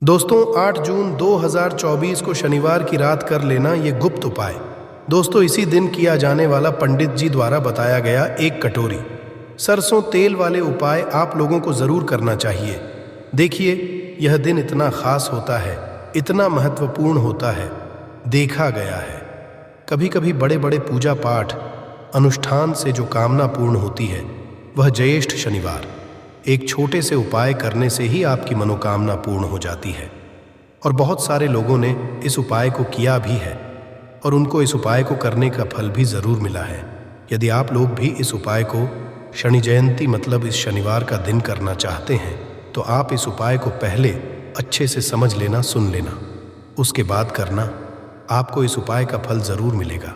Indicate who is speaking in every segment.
Speaker 1: दोस्तों 8 जून 2024 को शनिवार की रात कर लेना ये गुप्त उपाय। दोस्तों इसी दिन किया जाने वाला पंडित जी द्वारा बताया गया एक कटोरी सरसों तेल वाले उपाय आप लोगों को जरूर करना चाहिए। देखिए यह दिन इतना खास होता है, इतना महत्वपूर्ण होता है। देखा गया है कभी कभी बड़े बड़े पूजा पाठ अनुष्ठान से जो कामना पूर्ण होती है वह ज्येष्ठ शनिवार एक छोटे से उपाय करने से ही आपकी मनोकामना पूर्ण हो जाती है। और बहुत सारे लोगों ने इस उपाय को किया भी है और उनको इस उपाय को करने का फल भी ज़रूर मिला है। यदि आप लोग भी इस उपाय को शनि जयंती मतलब इस शनिवार का दिन करना चाहते हैं तो आप इस उपाय को पहले अच्छे से समझ लेना, सुन लेना, उसके बाद करना। आपको इस उपाय का फल ज़रूर मिलेगा।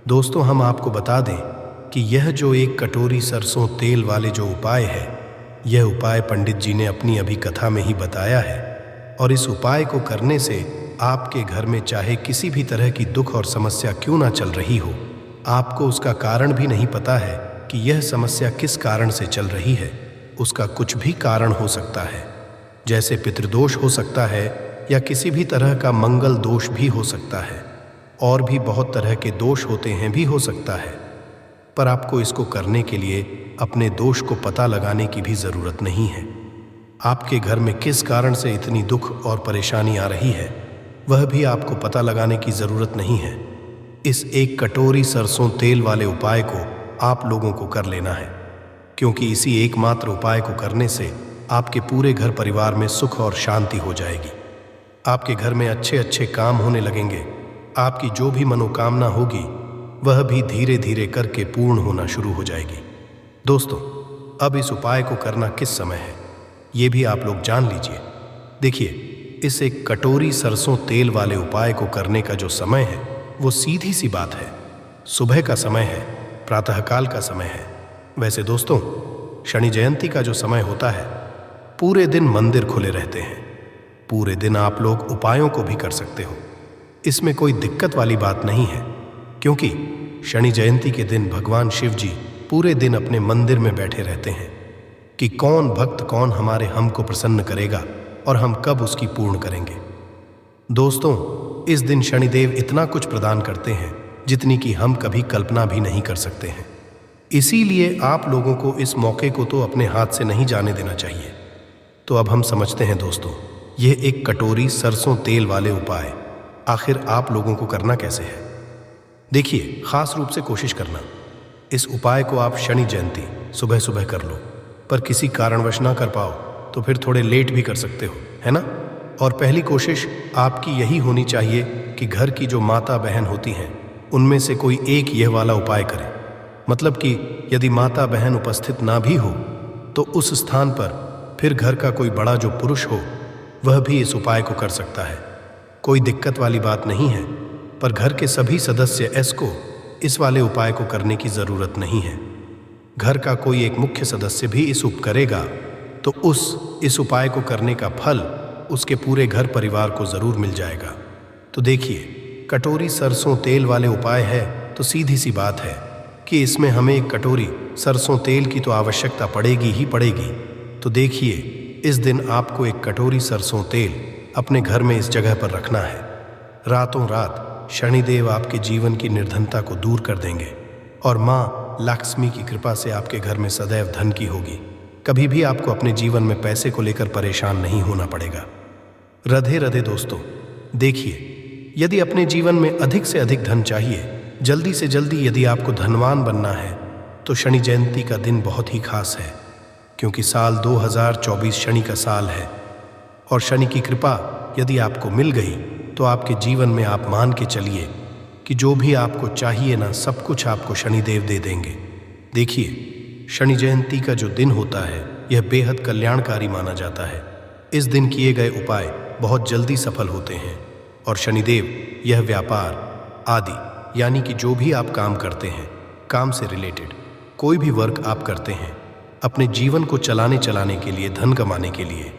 Speaker 1: दोस्तों हम आपको बता दें कि यह जो एक कटोरी सरसों तेल वाले जो उपाय है, यह उपाय पंडित जी ने अपनी अभी कथा में ही बताया है। और इस उपाय को करने से आपके घर में चाहे किसी भी तरह की दुख और समस्या क्यों ना चल रही हो, आपको उसका कारण भी नहीं पता है कि यह समस्या किस कारण से चल रही है। उसका कुछ भी कारण हो सकता है, जैसे पितृदोष हो सकता है या किसी भी तरह का मंगल दोष भी हो सकता है, और भी बहुत तरह के दोष होते हैं भी हो सकता है। पर आपको इसको करने के लिए अपने दोष को पता लगाने की भी ज़रूरत नहीं है। आपके घर में किस कारण से इतनी दुख और परेशानी आ रही है वह भी आपको पता लगाने की ज़रूरत नहीं है। इस एक कटोरी सरसों तेल वाले उपाय को आप लोगों को कर लेना है, क्योंकि इसी एकमात्र उपाय को करने से आपके पूरे घर परिवार में सुख और शांति हो जाएगी। आपके घर में अच्छे अच्छे काम होने लगेंगे। आपकी जो भी मनोकामना होगी वह भी धीरे धीरे करके पूर्ण होना शुरू हो जाएगी। दोस्तों अब इस उपाय को करना किस समय है ये भी आप लोग जान लीजिए। देखिए इस एक कटोरी सरसों तेल वाले उपाय को करने का जो समय है वो सीधी सी बात है, सुबह का समय है, प्रातःकाल का समय है। वैसे दोस्तों शनि जयंती का जो समय होता है पूरे दिन मंदिर खुले रहते हैं, पूरे दिन आप लोग उपायों को भी कर सकते हो। इसमें कोई दिक्कत वाली बात नहीं है, क्योंकि शनि जयंती के दिन भगवान शिव जी पूरे दिन अपने मंदिर में बैठे रहते हैं कि कौन भक्त कौन हमारे हम को प्रसन्न करेगा और हम कब उसकी पूर्ण करेंगे। दोस्तों इस दिन शनिदेव इतना कुछ प्रदान करते हैं जितनी कि हम कभी कल्पना भी नहीं कर सकते हैं। इसीलिए आप लोगों को इस मौके को तो अपने हाथ से नहीं जाने देना चाहिए। तो अब हम समझते हैं दोस्तों यह एक कटोरी सरसों तेल वाले उपाय आखिर आप लोगों को करना कैसे है। देखिए खास रूप से कोशिश करना, इस उपाय को आप शनि जयंती सुबह सुबह कर लो, पर किसी कारणवश ना कर पाओ तो फिर थोड़े लेट भी कर सकते हो, है ना। और पहली कोशिश आपकी यही होनी चाहिए कि घर की जो माता बहन होती हैं उनमें से कोई एक यह वाला उपाय करे। मतलब कि यदि माता बहन उपस्थित ना भी हो तो उस स्थान पर फिर घर का कोई बड़ा जो पुरुष हो वह भी इस उपाय को कर सकता है। कोई दिक्कत वाली बात नहीं है, पर घर के सभी सदस्य को इस वाले उपाय को करने की ज़रूरत नहीं है। घर का कोई एक मुख्य सदस्य भी इस करेगा तो इस उपाय को करने का फल उसके पूरे घर परिवार को ज़रूर मिल जाएगा। तो देखिए कटोरी सरसों तेल वाले उपाय है तो सीधी सी बात है कि इसमें हमें एक कटोरी सरसों तेल की तो आवश्यकता पड़ेगी ही पड़ेगी। तो देखिए इस दिन आपको एक कटोरी सरसों तेल अपने घर में इस जगह पर रखना है। रातों रात शनिदेव आपके जीवन की निर्धनता को दूर कर देंगे और माँ लक्ष्मी की कृपा से आपके घर में सदैव धन की होगी। कभी भी आपको अपने जीवन में पैसे को लेकर परेशान नहीं होना पड़ेगा। राधे राधे दोस्तों, देखिए यदि अपने जीवन में अधिक से अधिक धन चाहिए, जल्दी से जल्दी यदि आपको धनवान बनना है तो शनि जयंती का दिन बहुत ही खास है, क्योंकि साल 2024 शनि का साल है। और शनि की कृपा यदि आपको मिल गई तो आपके जीवन में आप मान के चलिए कि जो भी आपको चाहिए ना सब कुछ आपको शनिदेव दे देंगे। देखिए शनि जयंती का जो दिन होता है यह बेहद कल्याणकारी माना जाता है। इस दिन किए गए उपाय बहुत जल्दी सफल होते हैं और शनिदेव यह व्यापार आदि यानी कि जो भी आप काम करते हैं, काम से रिलेटेड कोई भी वर्क आप करते हैं अपने जीवन को चलाने के लिए, धन कमाने के लिए,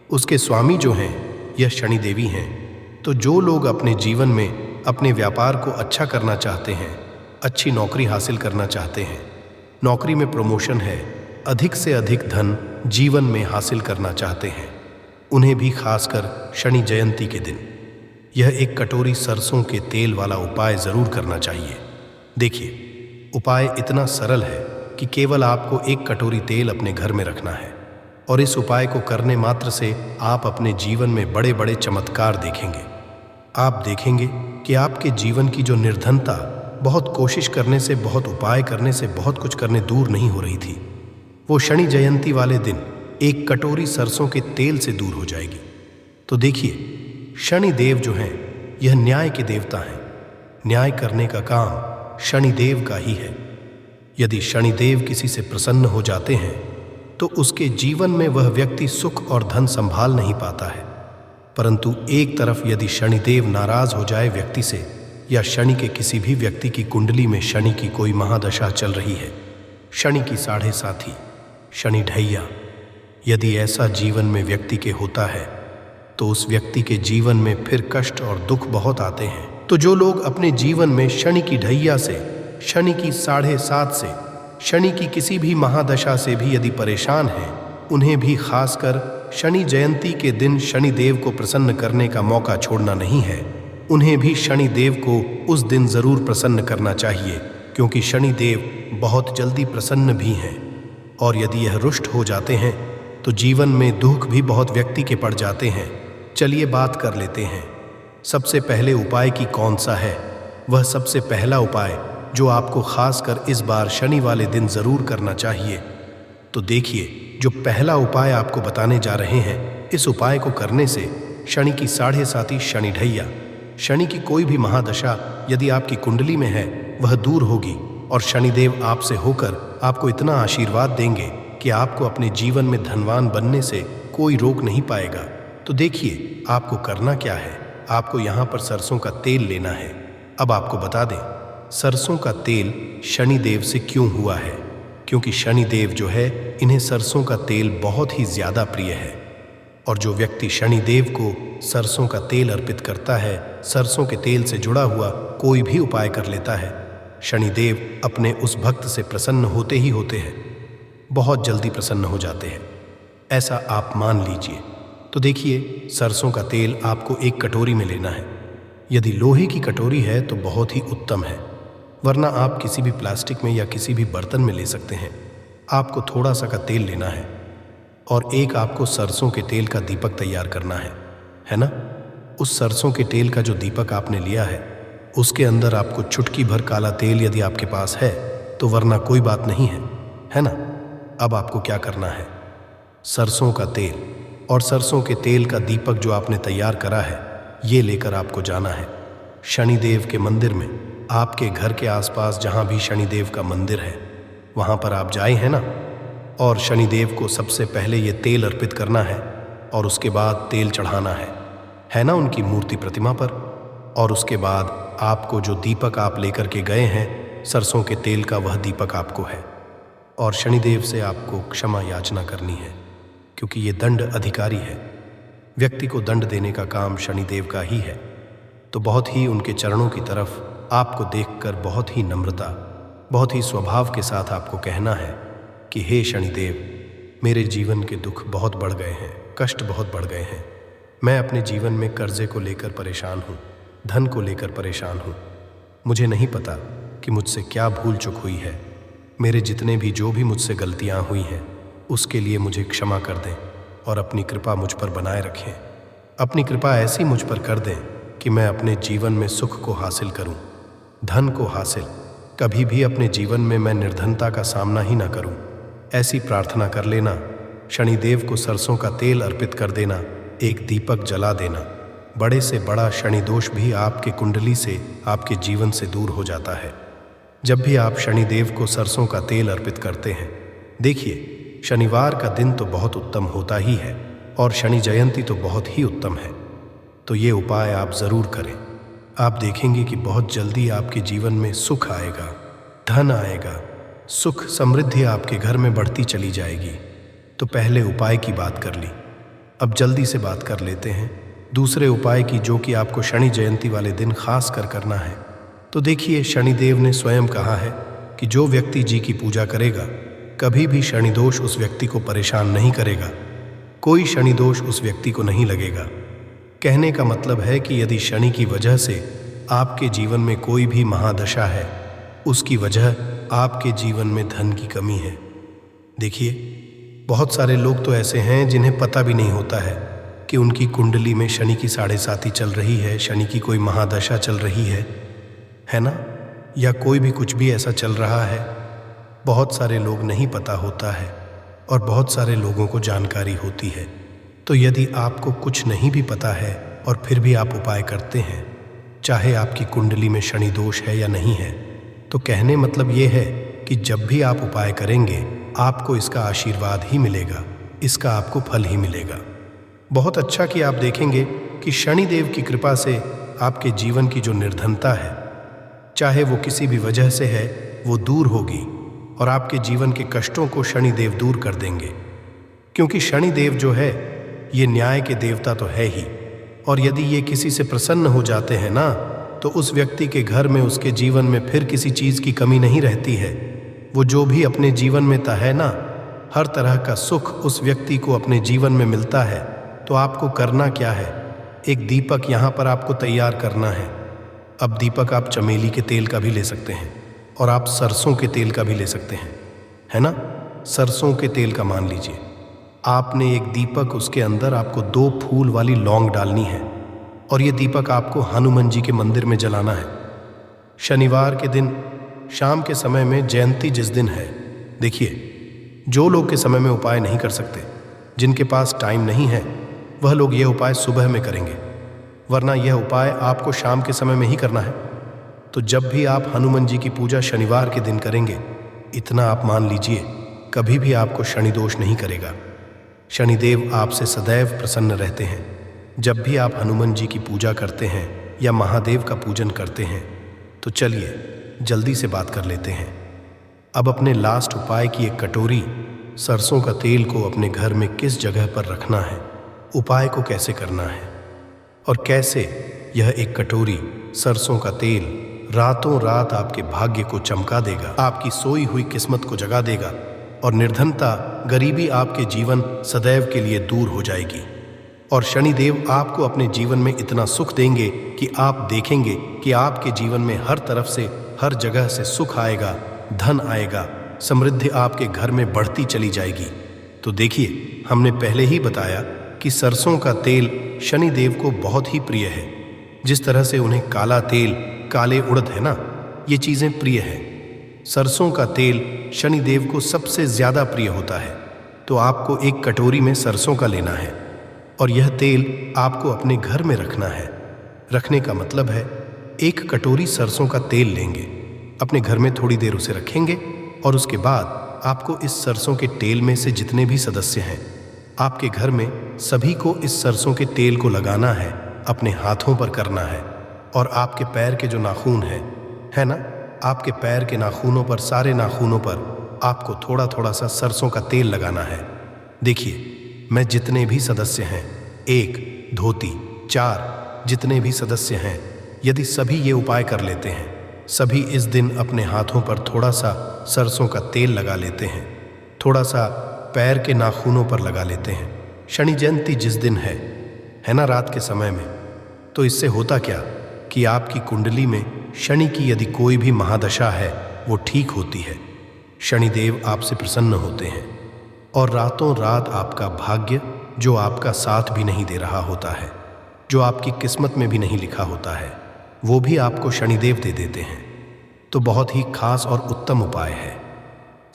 Speaker 1: उसके स्वामी जो हैं यह शनि देवी हैं। तो जो लोग अपने जीवन में अपने व्यापार को अच्छा करना चाहते हैं, अच्छी नौकरी हासिल करना चाहते हैं, नौकरी में प्रमोशन है, अधिक से अधिक धन जीवन में हासिल करना चाहते हैं, उन्हें भी खासकर शनि जयंती के दिन यह एक कटोरी सरसों के तेल वाला उपाय जरूर करना चाहिए। देखिए, उपाय इतना सरल है कि केवल आपको एक कटोरी तेल अपने घर में रखना है और इस उपाय को करने मात्र से आप अपने जीवन में बड़े बड़े चमत्कार देखेंगे। आप देखेंगे कि आपके जीवन की जो निर्धनता बहुत कोशिश करने से, बहुत उपाय करने से, बहुत कुछ करने दूर नहीं हो रही थी, वो शनि जयंती वाले दिन एक कटोरी सरसों के तेल से दूर हो जाएगी। तो देखिए, शनि देव जो हैं यह न्याय के देवता हैं। न्याय करने का काम शनि देव का ही है। यदि शनि देव किसी से प्रसन्न हो जाते हैं तो उसके जीवन में वह व्यक्ति सुख और धन संभाल नहीं पाता है। परंतु एक तरफ यदि शनि देव नाराज हो जाए व्यक्ति से, या शनि के किसी भी व्यक्ति की कुंडली में शनि की कोई महादशा चल रही है, शनि की 7.5 शनि ढैया, यदि ऐसा जीवन में व्यक्ति के होता है तो उस व्यक्ति के जीवन में फिर कष्ट और दुख बहुत आते हैं। तो जो लोग अपने जीवन में शनि की ढैया से, शनि की 7.5 से, शनि की किसी भी महादशा से भी यदि परेशान हैं, उन्हें भी खासकर शनि जयंती के दिन शनि देव को प्रसन्न करने का मौका छोड़ना नहीं है। उन्हें भी शनि देव को उस दिन जरूर प्रसन्न करना चाहिए, क्योंकि शनि देव बहुत जल्दी प्रसन्न भी हैं। और यदि यह रुष्ट हो जाते हैं तो जीवन में दुख भी बहुत व्यक्ति के पड़ जाते हैं। चलिए बात कर लेते हैं सबसे पहले उपाय की कौन सा है। वह सबसे पहला उपाय जो आपको खासकर इस बार शनि वाले दिन जरूर करना चाहिए। तो देखिए, जो पहला उपाय आपको बताने जा रहे हैं, इस उपाय को करने से शनि की 7.5 शनि ढैया, शनि की कोई भी महादशा यदि आपकी कुंडली में है वह दूर होगी और शनिदेव आपसे होकर आपको इतना आशीर्वाद देंगे कि आपको अपने जीवन में धनवान बनने से कोई रोक नहीं पाएगा। तो देखिए, आपको करना क्या है। आपको यहाँ पर सरसों का तेल लेना है। अब आपको बता दें, सरसों का तेल शनि देव से क्यों हुआ है, क्योंकि शनि देव जो है इन्हें सरसों का तेल बहुत ही ज़्यादा प्रिय है। और जो व्यक्ति शनि देव को सरसों का तेल अर्पित करता है, सरसों के तेल से जुड़ा हुआ कोई भी उपाय कर लेता है, शनिदेव अपने उस भक्त से प्रसन्न होते ही होते हैं, बहुत जल्दी प्रसन्न हो जाते हैं। ऐसा आप मान लीजिए। तो देखिए, सरसों का तेल आपको एक कटोरी में लेना है। यदि लोहे की कटोरी है तो बहुत ही उत्तम है, वरना आप किसी भी प्लास्टिक में या किसी भी बर्तन में ले सकते हैं। आपको थोड़ा सा का तेल लेना है और एक आपको सरसों के तेल का दीपक तैयार करना है ना। उस सरसों के तेल का जो दीपक आपने लिया है, उसके अंदर आपको चुटकी भर काला तेल यदि आपके पास है तो, वरना कोई बात नहीं है ना। अब आपको क्या करना है, सरसों का तेल और सरसों के तेल का दीपक जो आपने तैयार करा है, ये लेकर आपको जाना है शनिदेव के मंदिर में। आपके घर के आसपास जहाँ भी शनिदेव का मंदिर है वहाँ पर आप जाए हैं ना, और शनिदेव को सबसे पहले ये तेल अर्पित करना है और उसके बाद तेल चढ़ाना है ना उनकी मूर्ति प्रतिमा पर। और उसके बाद आपको जो दीपक आप लेकर के गए हैं सरसों के तेल का, वह दीपक आपको है। और शनिदेव से आपको क्षमा याचना करनी है, क्योंकि ये दंड अधिकारी है। व्यक्ति को दंड देने का काम शनिदेव का ही है। तो बहुत ही उनके चरणों की तरफ आपको देखकर बहुत ही नम्रता, बहुत ही स्वभाव के साथ आपको कहना है कि हे शनिदेव, मेरे जीवन के दुख बहुत बढ़ गए हैं, कष्ट बहुत बढ़ गए हैं। मैं अपने जीवन में कर्जे को लेकर परेशान हूँ, धन को लेकर परेशान हूँ। मुझे नहीं पता कि मुझसे क्या भूल चूक हुई है। मेरे जितने भी जो भी मुझसे गलतियाँ हुई हैं उसके लिए मुझे क्षमा कर दें और अपनी कृपा मुझ पर बनाए रखें। अपनी कृपा ऐसी मुझ पर कर दें कि मैं अपने जीवन में सुख को हासिल करूं, धन को हासिल, कभी भी अपने जीवन में मैं निर्धनता का सामना ही ना करूं। ऐसी प्रार्थना कर लेना। शनिदेव को सरसों का तेल अर्पित कर देना, एक दीपक जला देना। बड़े से बड़ा शनि दोष भी आपके कुंडली से, आपके जीवन से दूर हो जाता है जब भी आप शनिदेव को सरसों का तेल अर्पित करते हैं। देखिए, शनिवार का दिन तो बहुत उत्तम होता ही है और शनि जयंती तो बहुत ही उत्तम है। तो ये उपाय आप ज़रूर करें। आप देखेंगे कि बहुत जल्दी आपके जीवन में सुख आएगा, धन आएगा, सुख समृद्धि आपके घर में बढ़ती चली जाएगी। तो पहले उपाय की बात कर ली, अब जल्दी से बात कर लेते हैं दूसरे उपाय की, जो कि आपको शनि जयंती वाले दिन खास कर करना है। तो देखिए, शनिदेव ने स्वयं कहा है कि जो व्यक्ति जी की पूजा करेगा, कभी भी शनि दोष उस व्यक्ति को परेशान नहीं करेगा। कोई शनि दोष उस व्यक्ति को नहीं लगेगा। कहने का मतलब है कि यदि शनि की वजह से आपके जीवन में कोई भी महादशा है, उसकी वजह आपके जीवन में धन की कमी है। देखिए, बहुत सारे लोग तो ऐसे हैं जिन्हें पता भी नहीं होता है कि उनकी कुंडली में शनि की 7.5 चल रही है, शनि की कोई महादशा चल रही है ना, या कोई भी कुछ भी ऐसा चल रहा है। बहुत सारे लोग नहीं पता होता है और बहुत सारे लोगों को जानकारी होती है। तो यदि आपको कुछ नहीं भी पता है और फिर भी आप उपाय करते हैं, चाहे आपकी कुंडली में शनि दोष है या नहीं है, तो कहने मतलब ये है कि जब भी आप उपाय करेंगे आपको इसका आशीर्वाद ही मिलेगा, इसका आपको फल ही मिलेगा। बहुत अच्छा कि आप देखेंगे कि शनिदेव की कृपा से आपके जीवन की जो निर्धनता है, चाहे वो किसी भी वजह से है, वो दूर होगी और आपके जीवन के कष्टों को शनिदेव दूर कर देंगे। क्योंकि शनिदेव जो है ये न्याय के देवता तो है ही, और यदि ये किसी से प्रसन्न हो जाते हैं ना, तो उस व्यक्ति के घर में, उसके जीवन में फिर किसी चीज़ की कमी नहीं रहती है। वो जो भी अपने जीवन में है ना, हर तरह का सुख उस व्यक्ति को अपने जीवन में मिलता है। तो आपको करना क्या है, एक दीपक यहाँ पर आपको तैयार करना है। अब दीपक आप चमेली के तेल का भी ले सकते हैं और आप सरसों के तेल का भी ले सकते हैं, है ना। सरसों के तेल का मान लीजिए, आपने एक दीपक, उसके अंदर आपको 2 फूल वाली लौंग डालनी है और ये दीपक आपको हनुमान जी के मंदिर में जलाना है। शनिवार के दिन शाम के समय में, जयंती जिस दिन है, देखिए, जो लोग के समय में उपाय नहीं कर सकते, जिनके पास टाइम नहीं है, वह लोग यह उपाय सुबह में करेंगे, वरना यह उपाय आपको शाम के समय में ही करना है। तो जब भी आप हनुमान जी की पूजा शनिवार के दिन करेंगे, इतना आप मान लीजिए, कभी भी आपको शनि दोष नहीं करेगा। शनिदेव आपसे सदैव प्रसन्न रहते हैं। जब भी आप हनुमान जी की पूजा करते हैं या महादेव का पूजन करते हैं, तो चलिए जल्दी से बात कर लेते हैं। अब अपने लास्ट उपाय की एक कटोरी सरसों का तेल को अपने घर में किस जगह पर रखना है, उपाय को कैसे करना है और कैसे यह एक कटोरी सरसों का तेल रातों रात आपके भाग्य को चमका देगा, आपकी सोई हुई किस्मत को जगा देगा और निर्धनता, गरीबी आपके जीवन सदैव के लिए दूर हो जाएगी। और शनिदेव आपको अपने जीवन में इतना सुख देंगे कि आप देखेंगे कि आपके जीवन में हर तरफ से, हर जगह से सुख आएगा, धन आएगा, समृद्धि आपके घर में बढ़ती चली जाएगी। तो देखिए, हमने पहले ही बताया कि सरसों का तेल शनिदेव को बहुत ही प्रिय है। जिस तरह से उन्हें काला तेल, काले उड़द है ना, ये चीज़ें प्रिय हैं, सरसों का तेल शनिदेव को सबसे ज़्यादा प्रिय होता है। तो आपको एक कटोरी में सरसों का लेना है और यह तेल आपको अपने घर में रखना है। रखने का मतलब है, एक कटोरी सरसों का तेल लेंगे, अपने घर में थोड़ी देर उसे रखेंगे और उसके बाद आपको इस सरसों के तेल में से जितने भी सदस्य हैं आपके घर में, सभी को इस सरसों के तेल को लगाना है, अपने हाथों पर करना है। और आपके पैर के जो नाखून है ना, आपके पैर के नाखूनों पर, सारे नाखूनों पर आपको थोड़ा थोड़ा सा सरसों का तेल लगाना है। देखिए, मैं जितने भी सदस्य हैं, 1 धोती 4 जितने भी सदस्य हैं, यदि सभी ये उपाय कर लेते हैं, सभी इस दिन अपने हाथों पर थोड़ा सा सरसों का तेल लगा लेते हैं, थोड़ा सा पैर के नाखूनों पर लगा लेते हैं, शनि जयंती जिस दिन है ना, रात के समय में, तो इससे होता क्या कि आपकी कुंडली में शनि की यदि कोई भी महादशा है, वो ठीक होती है। शनिदेव आपसे प्रसन्न होते हैं और रातों रात आपका भाग्य, जो आपका साथ भी नहीं दे रहा होता है, जो आपकी किस्मत में भी नहीं लिखा होता है, वो भी आपको शनिदेव दे देते हैं। तो बहुत ही खास और उत्तम उपाय है।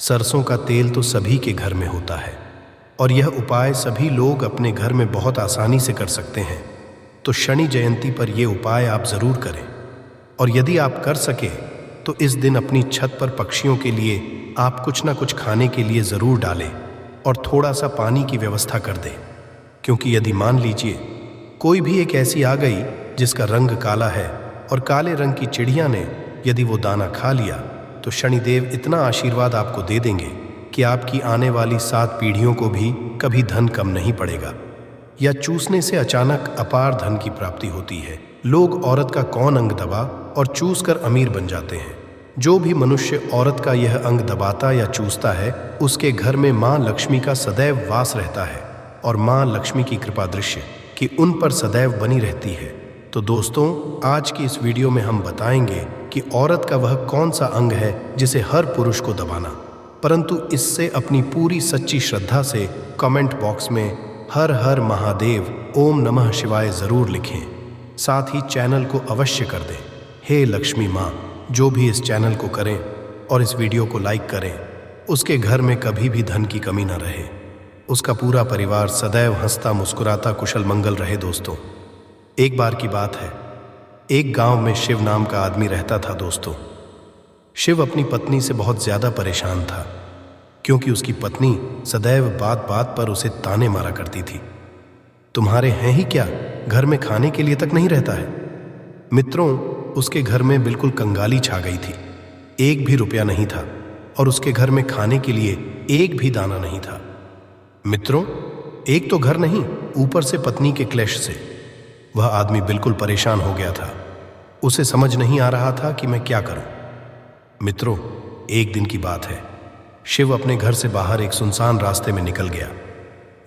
Speaker 1: सरसों का तेल तो सभी के घर में होता है और यह उपाय सभी लोग अपने घर में बहुत आसानी से कर सकते हैं। तो शनि जयंती पर यह उपाय आप ज़रूर करें। और यदि आप कर सके तो इस दिन अपनी छत पर पक्षियों के लिए आप कुछ ना कुछ खाने के लिए ज़रूर डालें और थोड़ा सा पानी की व्यवस्था कर दें। क्योंकि यदि मान लीजिए कोई भी एक ऐसी आ गई जिसका रंग काला है और काले रंग की चिड़िया ने यदि वो दाना खा लिया, तो शनिदेव इतना आशीर्वाद आपको दे देंगे कि आपकी आने वाली 7 पीढ़ियों को भी कभी धन कम नहीं पड़ेगा, या चूसने से अचानक अपार धन की प्राप्ति होती है। लोग औरत का कौन अंग दबा और चूस कर अमीर बन जाते हैं। जो भी मनुष्य औरत का यह अंग दबाता या चूसता है, उसके घर में माँ लक्ष्मी का सदैव वास रहता है। और माँ लक्ष्मी की कृपा दृश्य कि उन पर सदैव बनी रहती है। तो दोस्तों, आज की इस वीडियो में हम बताएंगे कि औरत का वह कौन सा अंग है जिसे हर पुरुष को दबाना, परंतु इससे अपनी पूरी सच्ची श्रद्धा से कमेंट बॉक्स में हर हर महादेव ओम नमः शिवाय ज़रूर लिखें। साथ ही चैनल को अवश्य कर दें। हे लक्ष्मी माँ, जो भी इस चैनल को करें और इस वीडियो को लाइक करें, उसके घर में कभी भी धन की कमी न रहे, उसका पूरा परिवार सदैव हंसता मुस्कुराता कुशल मंगल रहे। दोस्तों, एक बार की बात है, एक गांव में शिव नाम का आदमी रहता था। दोस्तों, शिव अपनी पत्नी से बहुत ज़्यादा परेशान था, क्योंकि उसकी पत्नी सदैव बात बात पर उसे ताने मारा करती थी। तुम्हारे हैं ही क्या, घर में खाने के लिए तक नहीं रहता है। मित्रों, उसके घर में बिल्कुल कंगाली छा गई थी। एक भी रुपया नहीं था और उसके घर में खाने के लिए एक भी दाना नहीं था। मित्रों, एक तो घर नहीं, ऊपर से पत्नी के क्लेश से वह आदमी बिल्कुल परेशान हो गया था। उसे समझ नहीं आ रहा था कि मैं क्या करूं। मित्रों, एक दिन की बात है, शिव अपने घर से बाहर एक सुनसान रास्ते में निकल गया।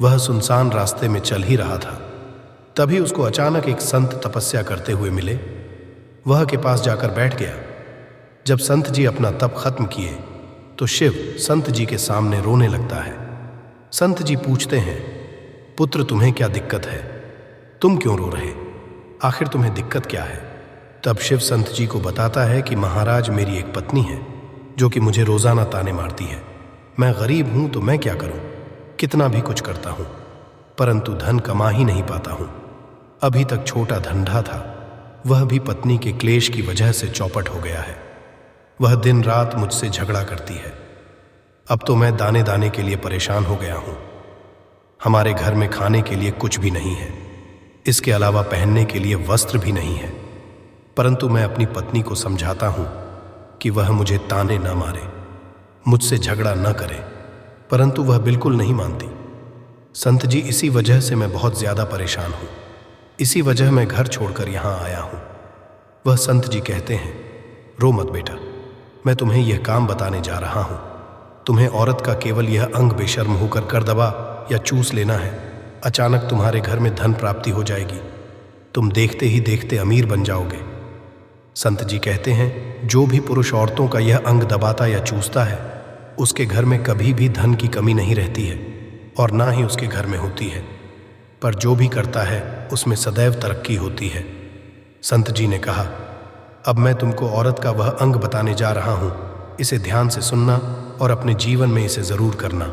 Speaker 1: वह सुनसान रास्ते में चल ही रहा था, तभी उसको अचानक एक संत तपस्या करते हुए मिले। वह के पास जाकर बैठ गया। जब संत जी अपना तप खत्म किए तो शिव संत जी के सामने रोने लगता है। संत जी पूछते हैं, पुत्र, तुम्हें क्या दिक्कत है? तुम क्यों रो रहे? आखिर तुम्हें दिक्कत क्या है? तब शिव संत जी को बताता है कि महाराज, मेरी एक पत्नी है जो कि मुझे रोजाना ताने मारती है। मैं गरीब हूं तो मैं क्या करूं? कितना भी कुछ करता हूं, परंतु धन कमा ही नहीं पाता हूं। अभी तक छोटा धंधा था, वह भी पत्नी के क्लेश की वजह से चौपट हो गया है। वह दिन रात मुझसे झगड़ा करती है। अब तो मैं दाने दाने के लिए परेशान हो गया हूं। हमारे घर में खाने के लिए कुछ भी नहीं है, इसके अलावा पहनने के लिए वस्त्र भी नहीं है। परंतु मैं अपनी पत्नी को समझाता हूं कि वह मुझे ताने न मारे, मुझसे झगड़ा न करे, परंतु वह बिल्कुल नहीं मानती। संत जी, इसी वजह से मैं बहुत ज्यादा परेशान हूं। इसी वजह मैं घर छोड़कर यहां आया हूं। वह संत जी कहते हैं, रो मत बेटा, मैं तुम्हें यह काम बताने जा रहा हूं। तुम्हें औरत का केवल यह अंग बेशर्म होकर कर दबा या चूस लेना है। अचानक तुम्हारे घर में धन प्राप्ति हो जाएगी। तुम देखते ही देखते अमीर बन जाओगे। संत जी कहते हैं, जो भी पुरुष औरतों का यह अंग दबाता या चूसता है, उसके घर में कभी भी धन की कमी नहीं रहती है और ना ही उसके घर में होती है, पर जो भी करता है उसमें सदैव तरक्की होती है। संत जी ने कहा, अब मैं तुमको औरत का वह अंग बताने जा रहा हूं, इसे ध्यान से सुनना और अपने जीवन में इसे जरूर करना।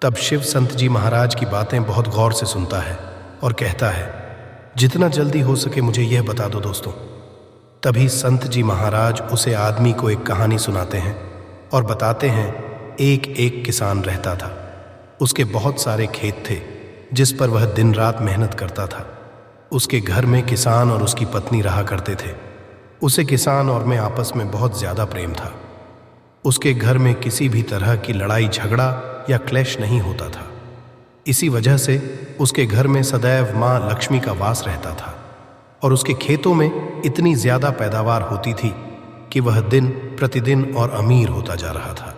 Speaker 1: तब शिव संत जी महाराज की बातें बहुत गौर से सुनता है और कहता है, जितना जल्दी हो सके मुझे यह बता दो। दोस्तों, तभी संत जी महाराज उसे आदमी को एक कहानी सुनाते हैं और बताते हैं, एक एक किसान रहता था। उसके बहुत सारे खेत थे जिस पर वह दिन रात मेहनत करता था। उसके घर में किसान और उसकी पत्नी रहा करते थे। उसे किसान और में आपस में बहुत ज्यादा प्रेम था। उसके घर में किसी भी तरह की लड़ाई झगड़ा या क्लेश नहीं होता था। इसी वजह से उसके घर में सदैव माँ लक्ष्मी का वास रहता था और उसके खेतों में इतनी ज्यादा पैदावार होती थी कि वह दिन प्रतिदिन और अमीर होता जा रहा था।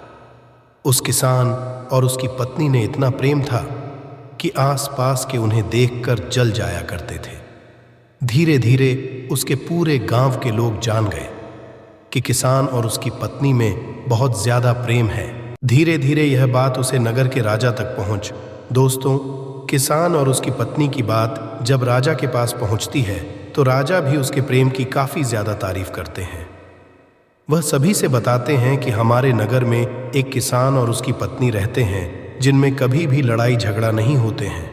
Speaker 1: उस किसान और उसकी पत्नी ने इतना प्रेम था कि आसपास के उन्हें देखकर जल जाया करते थे। धीरे धीरे उसके पूरे गांव के लोग जान गए कि किसान और उसकी पत्नी में बहुत ज्यादा प्रेम है। धीरे धीरे यह बात उसे नगर के राजा तक पहुंच। दोस्तों, किसान और उसकी पत्नी की बात जब राजा के पास पहुंचती है तो राजा भी उसके प्रेम की काफी ज्यादा तारीफ करते हैं। वह सभी से बताते हैं कि हमारे नगर में एक किसान और उसकी पत्नी रहते हैं जिनमें कभी भी लड़ाई झगड़ा नहीं होते हैं।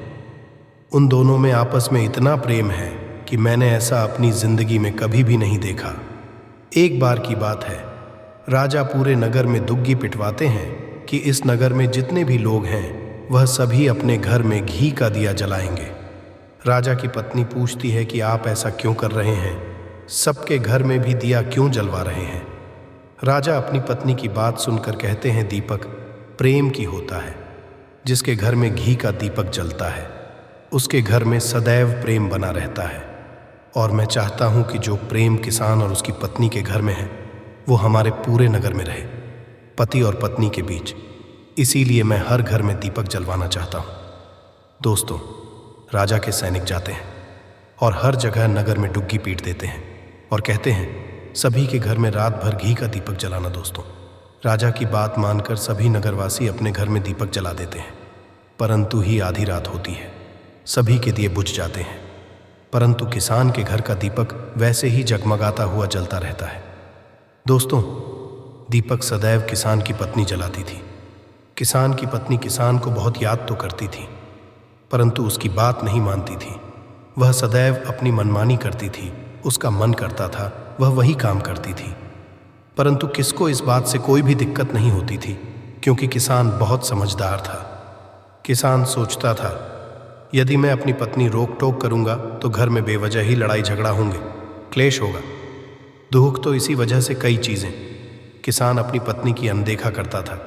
Speaker 1: उन दोनों में आपस में इतना प्रेम है कि मैंने ऐसा अपनी जिंदगी में कभी भी नहीं देखा। एक बार की बात है, राजा पूरे नगर में दुग्गी पिटवाते हैं कि इस नगर में जितने भी लोग हैं वह सभी अपने घर में घी का दिया जलाएंगे। राजा की पत्नी पूछती है कि आप ऐसा क्यों कर रहे हैं? सबके घर में भी दिया क्यों जलवा रहे हैं? राजा अपनी पत्नी की बात सुनकर कहते हैं, दीपक प्रेम की होता है। जिसके घर में घी का दीपक जलता है उसके घर में सदैव प्रेम बना रहता है। और मैं चाहता हूं कि जो प्रेम किसान और उसकी पत्नी के घर में है वो हमारे पूरे नगर में रहे, पति और पत्नी के बीच। इसीलिए मैं हर घर में दीपक जलवाना चाहता हूं। दोस्तों, राजा के सैनिक जाते हैं और हर जगह नगर में डुग्गी पीट देते हैं और कहते हैं सभी के घर में रात भर घी का दीपक जलाना। दोस्तों, राजा की बात मानकर सभी नगरवासी अपने घर में दीपक जला देते हैं, परंतु ही आधी रात होती है, सभी के दिए बुझ जाते हैं, परंतु किसान के घर का दीपक वैसे ही जगमगाता हुआ जलता रहता है। दोस्तों, दीपक सदैव किसान की पत्नी जलाती थी। किसान की पत्नी किसान को बहुत याद तो करती थी, परंतु उसकी बात नहीं मानती थी। वह सदैव अपनी मनमानी करती थी, उसका मन करता था वह वही काम करती थी, परंतु किसको इस बात से कोई भी दिक्कत नहीं होती थी, क्योंकि किसान बहुत समझदार था। किसान सोचता था यदि मैं अपनी पत्नी रोक टोक करूंगा तो घर में बेवजह ही लड़ाई झगड़ा होंगे, क्लेश होगा, दुख तो इसी वजह से कई चीज़ें। किसान अपनी पत्नी की अनदेखा करता था।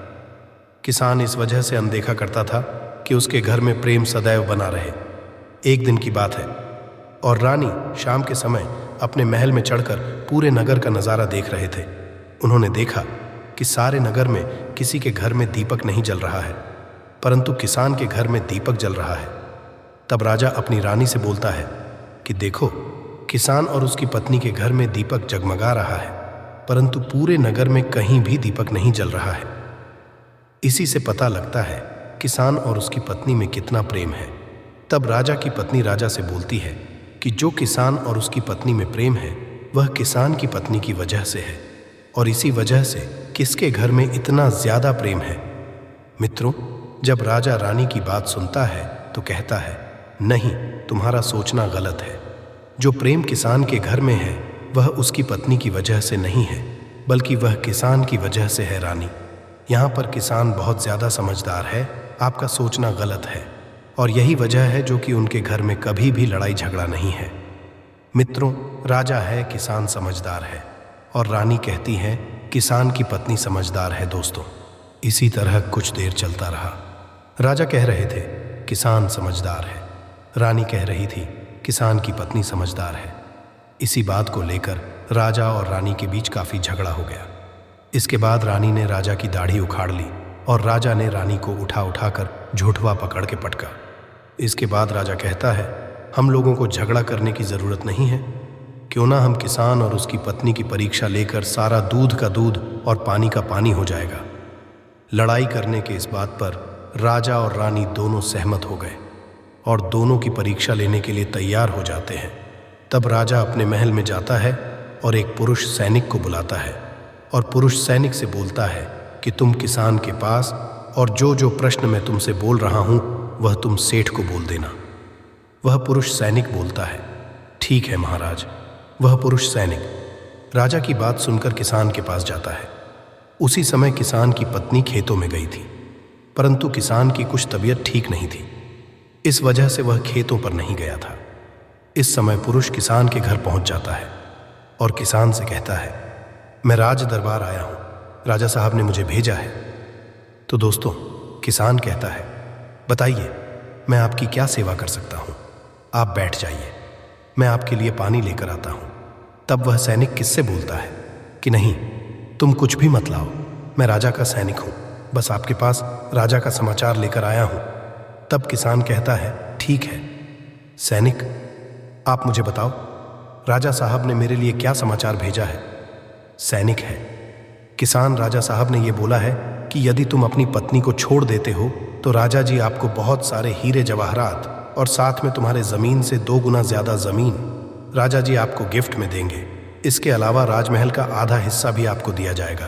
Speaker 1: किसान इस वजह से अनदेखा करता था कि उसके घर में प्रेम सदैव बना रहे। एक दिन की बात है और रानी शाम के समय अपने महल में चढ़कर पूरे नगर का नज़ारा देख रहे थे। उन्होंने देखा कि सारे नगर में किसी के घर में दीपक नहीं जल रहा है, परंतु किसान के घर में दीपक जल रहा है। तब राजा अपनी रानी से बोलता है कि देखो, किसान और उसकी पत्नी के घर में दीपक जगमगा रहा है, परंतु पूरे नगर में कहीं भी दीपक नहीं जल रहा है। इसी से पता लगता है किसान और उसकी पत्नी में कितना प्रेम है। तब राजा की पत्नी राजा से बोलती है कि जो किसान और उसकी पत्नी में प्रेम है वह किसान की पत्नी की वजह से है, और इसी वजह से किसके घर में इतना ज़्यादा प्रेम है। मित्रों, जब राजा रानी की बात सुनता है तो कहता है नहीं, तुम्हारा सोचना गलत है। जो प्रेम किसान के घर में है वह उसकी पत्नी की वजह से नहीं है, बल्कि वह किसान की वजह से है। रानी, यहाँ पर किसान बहुत ज़्यादा समझदार है, आपका सोचना गलत है, और यही वजह है जो कि उनके घर में कभी भी लड़ाई झगड़ा नहीं है। मित्रों, राजा है, किसान समझदार है, और रानी कहती है किसान की पत्नी समझदार है। दोस्तों, इसी तरह कुछ देर चलता रहा। राजा कह रहे थे किसान समझदार है, रानी कह रही थी किसान की पत्नी समझदार है। इसी बात को लेकर राजा और रानी के बीच काफ़ी झगड़ा हो गया। इसके बाद रानी ने राजा की दाढ़ी उखाड़ ली और राजा ने रानी को उठाकर झूठवा पकड़ के पटका। इसके बाद राजा कहता है हम लोगों को झगड़ा करने की ज़रूरत नहीं है, क्यों ना हम किसान और उसकी पत्नी की परीक्षा लेकर सारा दूध का दूध और पानी का पानी हो जाएगा। लड़ाई करने के इस बात पर राजा और रानी दोनों सहमत हो गए और दोनों की परीक्षा लेने के लिए तैयार हो जाते हैं। तब राजा अपने महल में जाता है और एक पुरुष सैनिक को बुलाता है और पुरुष सैनिक से बोलता है कि तुम किसान के पास और जो जो प्रश्न मैं तुमसे बोल रहा हूँ वह तुम सेठ को बोल देना। वह पुरुष सैनिक बोलता है ठीक है महाराज। वह पुरुष सैनिक राजा की बात सुनकर किसान के पास जाता है। उसी समय किसान की पत्नी खेतों में गई थी, परंतु किसान की कुछ तबीयत ठीक नहीं थी, इस वजह से वह खेतों पर नहीं गया था। इस समय पुरुष किसान के घर पहुंच जाता है और किसान से कहता है मैं राज दरबार आया हूं, राजा साहब ने मुझे भेजा है। तो दोस्तों, किसान कहता है बताइए मैं आपकी क्या सेवा कर सकता हूं, आप बैठ जाइए, मैं आपके लिए पानी लेकर आता हूं। तब वह सैनिक किससे बोलता है कि नहीं, तुम कुछ भी मत लाओ, मैं राजा का सैनिक हूं, बस आपके पास राजा का समाचार लेकर आया हूं। तब किसान कहता है ठीक है सैनिक, आप मुझे बताओ राजा साहब ने मेरे लिए क्या समाचार भेजा है। सैनिक है किसान, राजा साहब ने यह बोला है कि यदि तुम अपनी पत्नी को छोड़ देते हो तो राजा जी आपको बहुत सारे हीरे जवाहरात और साथ में तुम्हारे ज़मीन से 2 गुना ज़्यादा ज़मीन राजा जी आपको गिफ्ट में देंगे। इसके अलावा राजमहल का आधा हिस्सा भी आपको दिया जाएगा।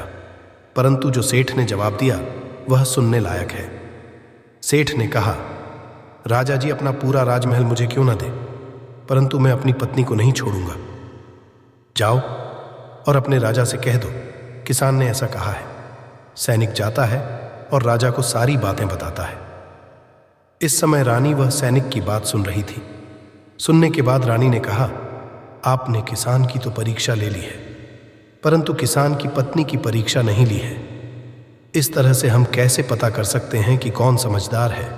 Speaker 1: परंतु जो सेठ ने जवाब दिया वह सुनने लायक है। सेठ ने कहा राजा जी अपना पूरा राजमहल मुझे क्यों न दे, परंतु मैं अपनी पत्नी को नहीं छोड़ूंगा। जाओ और अपने राजा से कह दो किसान ने ऐसा कहा है। सैनिक जाता है और राजा को सारी बातें बताता है। इस समय रानी वह सैनिक की बात सुन रही थी। सुनने के बाद रानी ने कहा आपने किसान की तो परीक्षा ले ली है, परंतु किसान की पत्नी की परीक्षा नहीं ली है। इस तरह से हम कैसे पता कर सकते हैं कि कौन समझदार है।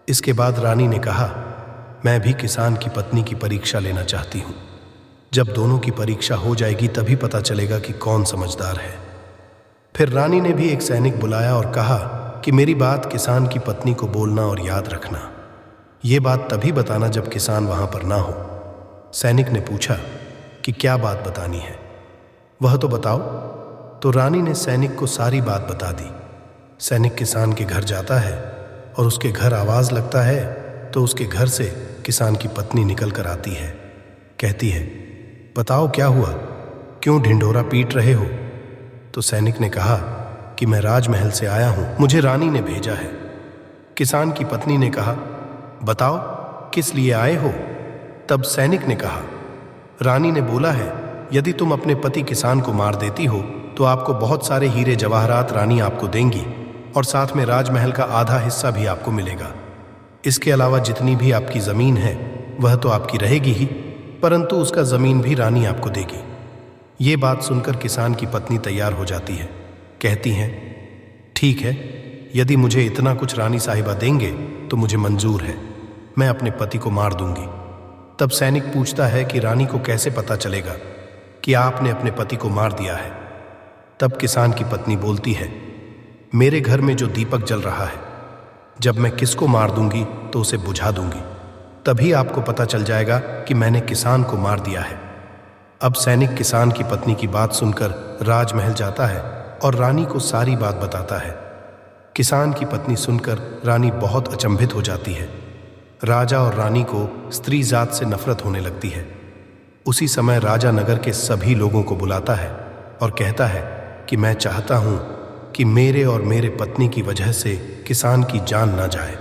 Speaker 1: इसके बाद रानी ने कहा मैं भी किसान की पत्नी की परीक्षा लेना चाहती हूँ। जब दोनों की परीक्षा हो जाएगी तभी पता चलेगा कि कौन समझदार है। फिर रानी ने भी एक सैनिक बुलाया और कहा कि मेरी बात किसान की पत्नी को बोलना और याद रखना। ये बात तभी बताना जब किसान वहां पर ना हो। सैनिक ने पूछा कि क्या बात बतानी है, वह तो बताओ। तो रानी ने सैनिक को सारी बात बता दी। सैनिक किसान के घर जाता है और उसके घर आवाज लगता है तो उसके घर से किसान की पत्नी निकल कर आती है। कहती है, बताओ क्या हुआ, क्यों ढिंढोरा पीट रहे हो? तो सैनिक ने कहा कि मैं राजमहल से आया हूं, मुझे रानी ने भेजा है। किसान की पत्नी ने कहा, बताओ किस लिए आए हो? तब सैनिक ने कहा, रानी ने बोला है यदि तुम अपने पति किसान को मार देती हो तो आपको बहुत सारे हीरे जवाहरात रानी आपको देंगी और साथ में राजमहल का आधा हिस्सा भी आपको मिलेगा। इसके अलावा जितनी भी आपकी जमीन है वह तो आपकी रहेगी ही, परंतु उसका जमीन भी रानी आपको देगी। ये बात सुनकर किसान की पत्नी तैयार हो जाती है। कहती हैं, ठीक है, यदि मुझे इतना कुछ रानी साहिबा देंगे तो मुझे मंजूर है, मैं अपने पति को मार दूंगी। तब सैनिक पूछता है कि रानी को कैसे पता चलेगा कि आपने अपने पति को मार दिया है? तब किसान की पत्नी बोलती है, मेरे घर में जो दीपक जल रहा है, जब मैं किसको मार दूंगी तो उसे बुझा दूंगी, तभी आपको पता चल जाएगा कि मैंने किसान को मार दिया है। अब सैनिक किसान की पत्नी की बात सुनकर राजमहल जाता है और रानी को सारी बात बताता है। किसान की पत्नी सुनकर रानी बहुत अचंभित हो जाती है। राजा और रानी को स्त्री जात से नफरत होने लगती है। उसी समय राजा नगर के सभी लोगों को बुलाता है और कहता है कि मैं चाहता हूं कि मेरे और मेरे पत्नी की वजह से किसान की जान ना जाए।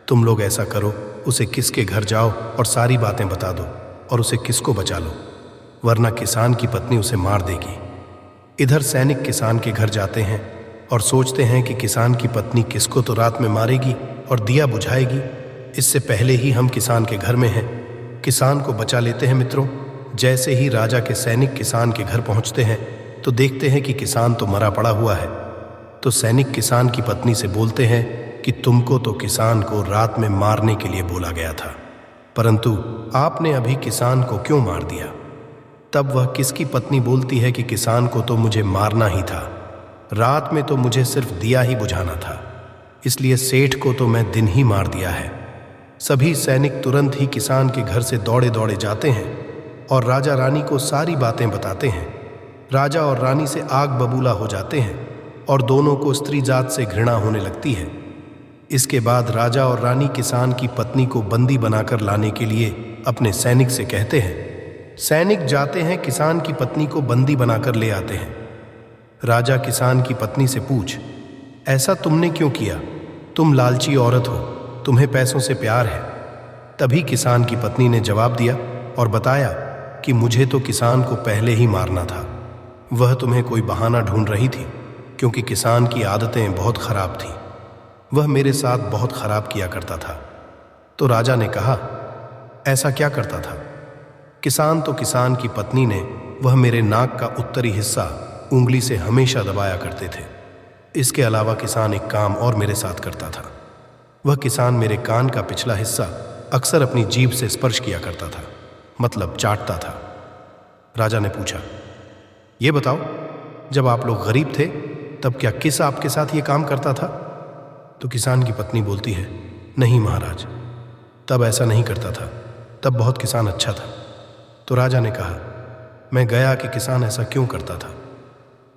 Speaker 1: तुम लोग ऐसा करो, उसे किसके घर जाओ और सारी बातें बता दो और उसे किसको बचा लो, वरना किसान की पत्नी उसे मार देगी। इधर सैनिक किसान के घर जाते हैं और सोचते हैं कि किसान की पत्नी किसको तो रात में मारेगी और दिया बुझाएगी। इससे पहले ही हम किसान के घर में हैं, किसान को बचा लेते हैं। मित्रों, जैसे ही राजा के सैनिक किसान के घर पहुंचते हैं तो देखते हैं कि किसान तो मरा पड़ा हुआ है। तो सैनिक किसान की पत्नी से बोलते हैं कि तुमको तो किसान को रात में मारने के लिए बोला गया था, परंतु आपने अभी किसान को क्यों मार दिया? तब वह किसकी पत्नी बोलती है कि किसान को तो मुझे मारना ही था, रात में तो मुझे सिर्फ दिया ही बुझाना था, इसलिए सेठ को तो मैं दिन ही मार दिया है। सभी सैनिक तुरंत ही किसान के घर से दौड़े दौड़े जाते हैं और राजा रानी को सारी बातें बताते हैं। राजा और रानी से आग बबूला हो जाते हैं और दोनों को स्त्री जात से घृणा होने लगती है। इसके बाद राजा और रानी किसान की पत्नी को बंदी बनाकर लाने के लिए अपने सैनिक से कहते हैं। सैनिक जाते हैं, किसान की पत्नी को बंदी बनाकर ले आते हैं। राजा किसान की पत्नी से पूछ, ऐसा तुमने क्यों किया? तुम लालची औरत हो, तुम्हें पैसों से प्यार है। तभी किसान की पत्नी ने जवाब दिया और बताया कि मुझे तो किसान को पहले ही मारना था, वह तुम्हें कोई बहाना ढूंढ रही थी, क्योंकि किसान की आदतें बहुत खराब थीं, वह मेरे साथ बहुत खराब किया करता था। तो राजा ने कहा, ऐसा क्या करता था? किसान तो किसान की पत्नी ने वह मेरे नाक का उत्तरी हिस्सा उंगली से हमेशा दबाया करते थे। इसके अलावा किसान एक काम और मेरे साथ करता था, वह किसान मेरे कान का पिछला हिस्सा अक्सर अपनी जीभ से स्पर्श किया करता था, मतलब चाटता था। राजा ने पूछा, ये बताओ, जब आप लोग गरीब थे तब क्या किस आपके साथ ये काम करता था? तो किसान की पत्नी बोलती है, नहीं महाराज, तब ऐसा नहीं करता था, तब बहुत किसान अच्छा था। तो राजा ने कहा, मैं गया कि किसान ऐसा क्यों करता था।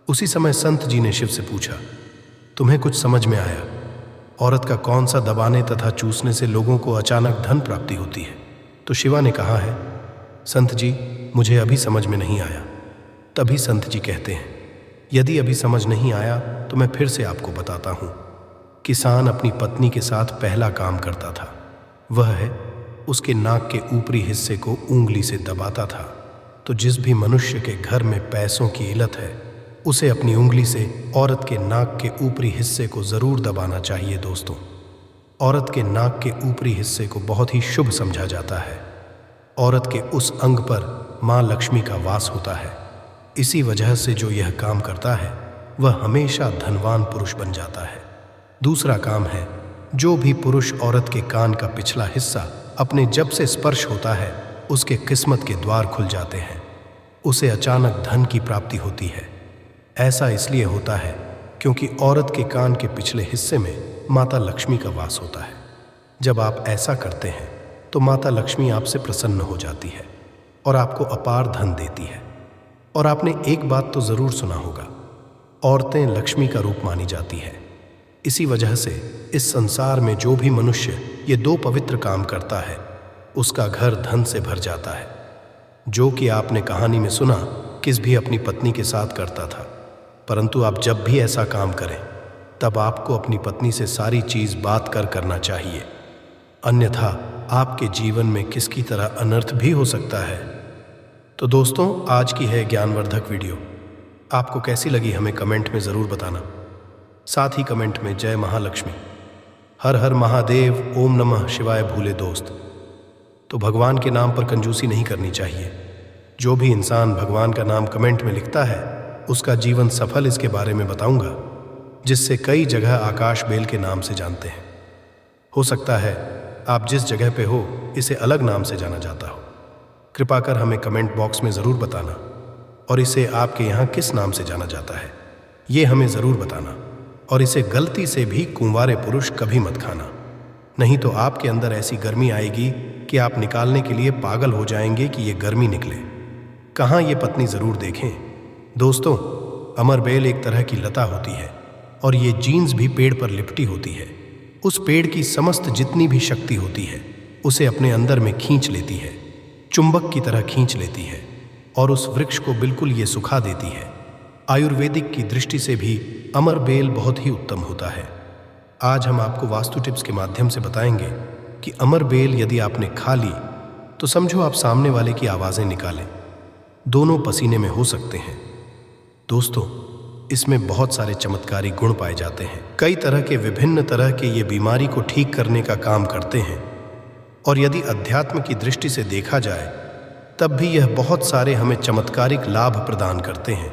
Speaker 1: उसी समय संत जी ने शिव से पूछा, तुम्हें कुछ समझ में आया? औरत का कौन सा दबाने तथा चूसने से लोगों को अचानक धन प्राप्ति होती है? तो शिवा ने कहा है, संत जी, मुझे अभी समझ में नहीं आया। तभी संत जी कहते हैं, यदि अभी समझ नहीं आया तो मैं फिर से आपको बताता हूँ। किसान अपनी पत्नी के साथ पहला काम करता था, वह है उसके नाक के ऊपरी हिस्से को उंगली से दबाता था। तो जिस भी मनुष्य के घर में पैसों की इल्लत है, उसे अपनी उंगली से औरत के नाक के ऊपरी हिस्से को जरूर दबाना चाहिए। दोस्तों, औरत के नाक के ऊपरी हिस्से को बहुत ही शुभ समझा जाता है। औरत के उस अंग पर माँ लक्ष्मी का वास होता है। इसी वजह से जो यह काम करता है वह हमेशा धनवान पुरुष बन जाता है। दूसरा काम है, जो भी पुरुष औरत के कान का पिछला हिस्सा अपने जब से स्पर्श होता है, उसके किस्मत के द्वार खुल जाते हैं, उसे अचानक धन की प्राप्ति होती है। ऐसा इसलिए होता है क्योंकि औरत के कान के पिछले हिस्से में माता लक्ष्मी का वास होता है। जब आप ऐसा करते हैं तो माता लक्ष्मी आपसे प्रसन्न हो जाती है और आपको अपार धन देती है। और आपने एक बात तो ज़रूर सुना होगा, औरतें लक्ष्मी का रूप मानी जाती है। इसी वजह से इस संसार में जो भी मनुष्य ये दो पवित्र काम करता है उसका घर धन से भर जाता है, जो कि आपने कहानी में सुना किस भी अपनी पत्नी के साथ करता था। परंतु आप जब भी ऐसा काम करें तब आपको अपनी पत्नी से सारी चीज़ बात कर करना चाहिए, अन्यथा आपके जीवन में किसकी तरह अनर्थ भी हो सकता है। तो दोस्तों, आज की है ज्ञानवर्धक वीडियो। आपको कैसी लगी हमें कमेंट में ज़रूर बताना। साथ ही कमेंट में जय महालक्ष्मी, हर हर महादेव, ओम नमः शिवाय भूले दोस्त। तो भगवान के नाम पर कंजूसी नहीं करनी चाहिए। जो भी इंसान भगवान का नाम कमेंट में लिखता है उसका जीवन सफल, इसके बारे में बताऊंगा, जिससे कई जगह आकाश बेल के नाम से जानते हैं। हो सकता है आप जिस जगह पे हो इसे अलग नाम से जाना जाता हो। कृपा कर हमें कमेंट बॉक्स में ज़रूर बताना, और इसे आपके यहाँ किस नाम से जाना जाता है ये हमें ज़रूर बताना। और इसे गलती से भी कुंवारे पुरुष कभी मत खाना, नहीं तो आपके अंदर ऐसी गर्मी आएगी कि आप निकालने के लिए पागल हो जाएंगे कि ये गर्मी निकले। कहाँ ये पत्नी ज़रूर देखें। दोस्तों, अमरबेल एक तरह की लता होती है और ये जीन्स भी पेड़ पर लिपटी होती है। उस पेड़ की समस्त जितनी भी शक्ति होती है उसे अपने अंदर में खींच लेती है, चुंबक की तरह खींच लेती है, और उस वृक्ष को बिल्कुल ये सुखा देती है। आयुर्वेदिक की दृष्टि से भी अमरबेल बहुत ही उत्तम होता है। आज हम आपको वास्तु टिप्स के माध्यम से बताएंगे कि अमरबेल यदि आपने खा ली तो समझो आप सामने वाले की आवाज़ें निकालें, दोनों पसीने में हो सकते हैं। दोस्तों, इसमें बहुत सारे चमत्कारी गुण पाए जाते हैं। कई तरह के विभिन्न तरह के ये बीमारी को ठीक करने का काम करते हैं, और यदि अध्यात्म की दृष्टि से देखा जाए तब भी यह बहुत सारे हमें चमत्कारिक लाभ प्रदान करते हैं।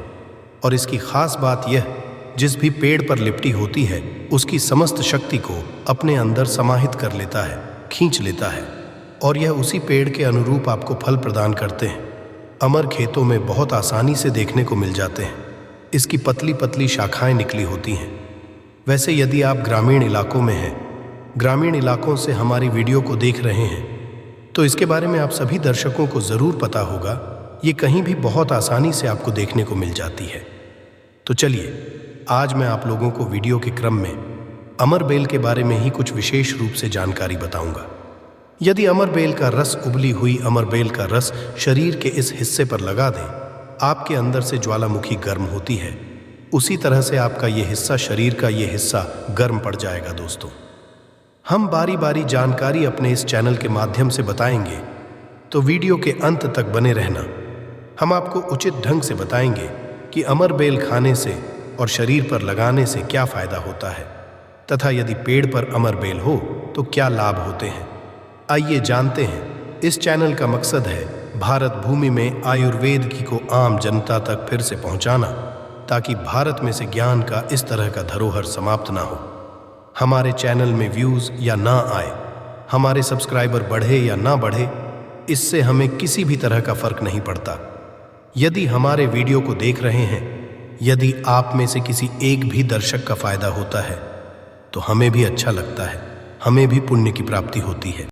Speaker 1: और इसकी खास बात यह, जिस भी पेड़ पर लिपटी होती है उसकी समस्त शक्ति को अपने अंदर समाहित कर लेता है, खींच लेता है, और यह उसी पेड़ के अनुरूप आपको फल प्रदान करते हैं। अमर खेतों में बहुत आसानी से देखने को मिल जाते हैं। इसकी पतली पतली शाखाएं निकली होती हैं। वैसे यदि आप ग्रामीण इलाकों में हैं, ग्रामीण इलाकों से हमारी वीडियो को देख रहे हैं, तो इसके बारे में आप सभी दर्शकों को ज़रूर पता होगा। ये कहीं भी बहुत आसानी से आपको देखने को मिल जाती है। तो चलिए, आज मैं आप लोगों को वीडियो के क्रम में अमरबेल के बारे में ही कुछ विशेष रूप से जानकारी बताऊंगा। यदि अमरबेल का रस, उबली हुई अमरबेल का रस शरीर के इस हिस्से पर लगा दें, आपके अंदर से ज्वालामुखी गर्म होती है, उसी तरह से आपका ये हिस्सा, शरीर का ये हिस्सा गर्म पड़ जाएगा। दोस्तों, हम बारी बारी जानकारी अपने इस चैनल के माध्यम से बताएंगे, तो वीडियो के अंत तक बने रहना। हम आपको उचित ढंग से बताएंगे कि अमरबेल खाने से और शरीर पर लगाने से क्या फ़ायदा होता है, तथा यदि पेड़ पर अमरबेल हो तो क्या लाभ होते हैं। आइए जानते हैं। इस चैनल का मकसद है भारत भूमि में आयुर्वेद की को आम जनता तक फिर से पहुंचाना, ताकि भारत में से ज्ञान का इस तरह का धरोहर समाप्त ना हो। हमारे चैनल में व्यूज़ या ना आए, हमारे सब्सक्राइबर बढ़े या ना बढ़े, इससे हमें किसी भी तरह का फ़र्क नहीं पड़ता। यदि हमारे वीडियो को देख रहे हैं, यदि आप में से किसी एक भी दर्शक का फ़ायदा होता है तो हमें भी अच्छा लगता है, हमें भी पुण्य की प्राप्ति होती है।